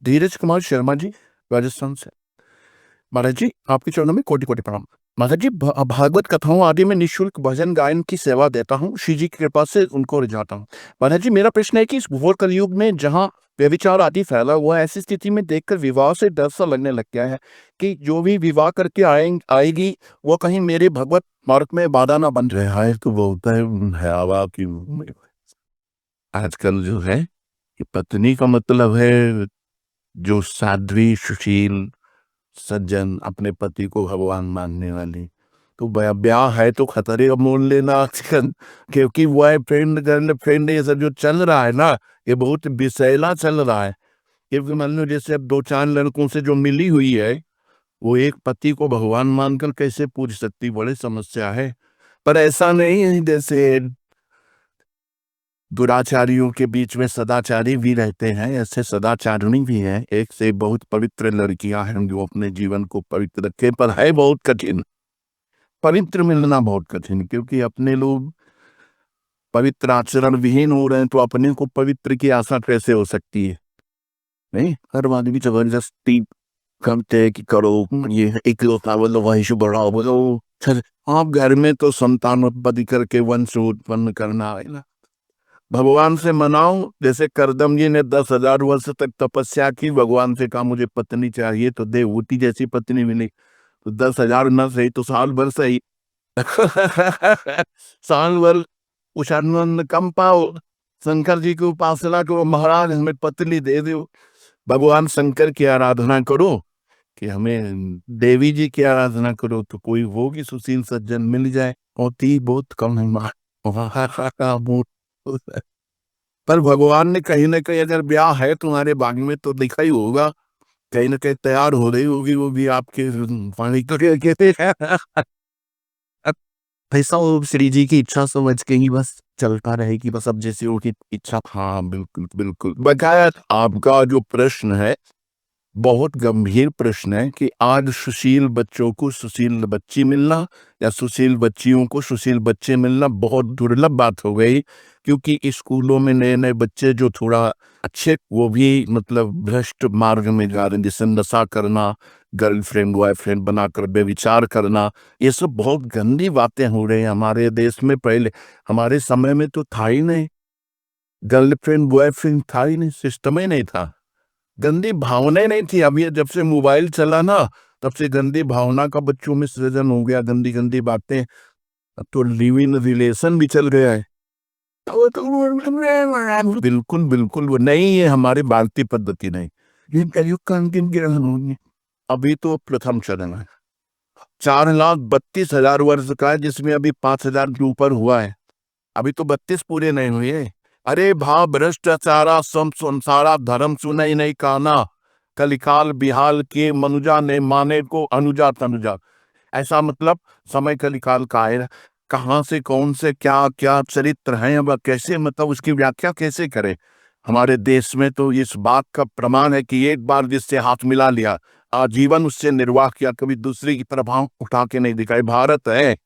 धीरज कुमार शर्मा जी, राजस्थान से। महाराज जी, आपके चरणों में कोटि-कोटि प्रणाम। महाराज जी, भागवत कथाओं आदि में निःशुल्क भजन गायन की सेवा देता हूँ। श्री जी की कृपा से उनको रिझाता हूँ। महाराज जी, मेरा प्रश्न है कि इस घोर कलयुग में जहाँ व्यभिचार आदि फैला हुआ है, ऐसी स्थिति में देखकर विवाह से डर सा लगने लग गया है कि जो भी विवाह करके आएगी, वो कहीं मेरे भगवत मार्ग में बाधा ना बन जाए। हाय तो बोलता है हवा की आजकल जो है कि पत्नी का मतलब है जो साध्वी सुशील सज्जन अपने पति को भगवान मानने वाली। तो ब्याह है तो खतरे अब मोल लेना आजकल, क्योंकि बॉयफ्रेंड गर्लफ्रेंड ये सब जो चल रहा है ना, ये बहुत विषैला चल रहा है। क्योंकि मान लो जैसे अब 2-4 लड़कों से जो मिली हुई है, वो एक पति को भगवान मानकर कैसे पूज सकती, बड़ी समस्या है। पर ऐसा नहीं है जैसे दुराचारियों के बीच में सदाचारी भी रहते हैं, ऐसे सदाचारिणी भी हैं। एक से बहुत पवित्र लड़कियां हैं जो अपने जीवन को पवित्र रखे, पर है बहुत कठिन। पवित्र मिलना बहुत कठिन, क्योंकि अपने लोग पवित्र आचरण विहीन हो रहे हैं, तो अपने को पवित्र की आशा कैसे हो सकती है? नहीं, हर आदमी जबरदस्ती करते हैं कि करो ये इकलौता बोलो, वंश बढ़ाओ बोलो। आप घर में तो संतान उत्पत्ति करके वंश उत्पन्न करना है ना, भगवान से मनाओ। जैसे करदम जी ने 10,000 वर्ष तक तपस्या की, भगवान से कहा मुझे पत्नी चाहिए, तो देवहूति जैसी पत्नी मिली। तो 10,000 न सही तो साल भर सही साल भर उषानंद कम पाओ, शंकर जी की उपासना करो, महाराज हमें पत्नी दे दो। भगवान शंकर की आराधना करो कि हमें देवी जी की आराधना करो, तो कोई होगी सुशील सज्जन मिल जाए। होती बहुत कम है पर भगवान ने कहीं ना कहीं अगर ब्याह है तुम्हारे बाग में तो लिखा ही होगा, कहीं ना कहीं तैयार हो रही होगी वो भी आपके पानी तो कहते ऐसा वो श्री जी की इच्छा समझ के ही बस चलता रहे कि बस अब जैसे उनकी इच्छा। हाँ बिल्कुल बिल्कुल। बकाया आपका जो प्रश्न है बहुत गंभीर प्रश्न है कि आज सुशील बच्चों को सुशील बच्ची मिलना या सुशील बच्चियों को सुशील बच्चे मिलना बहुत दुर्लभ बात हो गई। क्योंकि स्कूलों में नए नए बच्चे जो थोड़ा अच्छे, वो भी मतलब भ्रष्ट मार्ग में जा रहे हैं, जैसे नशा करना, गर्लफ्रेंड बॉयफ्रेंड बनाकर बेविचार करना, ये सब बहुत गंदी बातें हो रही हैं हमारे देश में। पहले हमारे समय में तो था ही नहीं, गर्लफ्रेंड बॉयफ्रेंड था ही नहीं, सिस्टम ही नहीं था, गंदी भावनाएं नहीं थी। अब ये जब से मोबाइल चला ना, तब से गंदी भावना का बच्चों में सृजन हो गया, गंदी गंदी बातें। अब तो लिव इन रिलेशन भी चल गया है। बिल्कुल बिल्कुल वो नहीं है, हमारी भारतीय पद्धति नहीं। अभी तो प्रथम चरण है, 4,32,000 वर्ष का है, जिसमें अभी 5,000 के ऊपर हुआ है। अभी तो 32 पूरे नहीं हुए। अरे भाव भ्रष्टाचारा संसारा धर्म सुनाई नहीं काना, कलिकाल बिहाल के मनुजा ने माने को अनुजा तनुजा। ऐसा मतलब समय कलिकाल का है, कहाँ से कौन से क्या क्या चरित्र हैं, अब कैसे मतलब उसकी व्याख्या कैसे करें। हमारे देश में तो इस बात का प्रमाण है कि एक बार जिससे हाथ मिला लिया, आजीवन उससे निर्वाह किया, कभी दूसरे की तरफ आंख उठा के नहीं दिखाई। भारत है,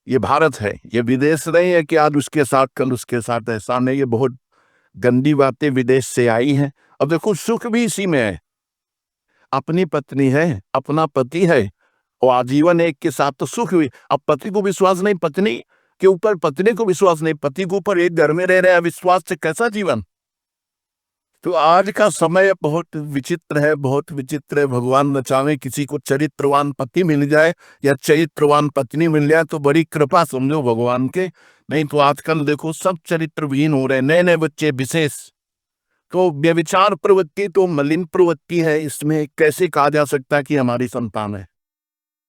ये भारत है, ये विदेश नहीं है कि आज उसके साथ कल उसके साथ। ऐसा नहीं, ये बहुत गंदी बातें विदेश से आई हैं। अब देखो सुख भी इसी में है, अपनी पत्नी है, अपना पति है, और आजीवन एक के साथ तो सुख हुई। अब पति को विश्वास नहीं पत्नी के ऊपर, पत्नी को विश्वास नहीं पति के ऊपर, एक घर में रह रहे हैं विश्वास से, कैसा जीवन। तो आज का समय बहुत विचित्र है, बहुत विचित्र है। भगवान न चाहे किसी को चरित्रवान पति मिल जाए या चरित्रवान पत्नी मिल जाए तो बड़ी कृपा समझो भगवान के। नहीं तो आजकल देखो सब चरित्रविहीन हो रहे हैं, नए नए बच्चे विशेष। तो व्यभिचार प्रवृत्ति तो मलिन प्रवृत्ति है, इसमें कैसे कहा जा सकता है कि हमारी संतान है।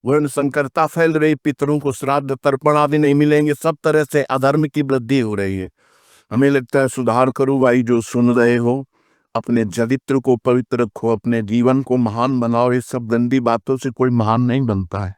वर्ण संकरता फैल रही, पितरों को श्राद्ध तर्पण आदि नहीं मिलेंगे, सब तरह से अधर्म की वृद्धि हो रही है। हमें लगता है सुधार करो भाई, जो सुन रहे हो अपने चरित्र को पवित्र रखो, अपने जीवन को महान बनाओ। इस सब गंदी बातों से कोई महान नहीं बनता है।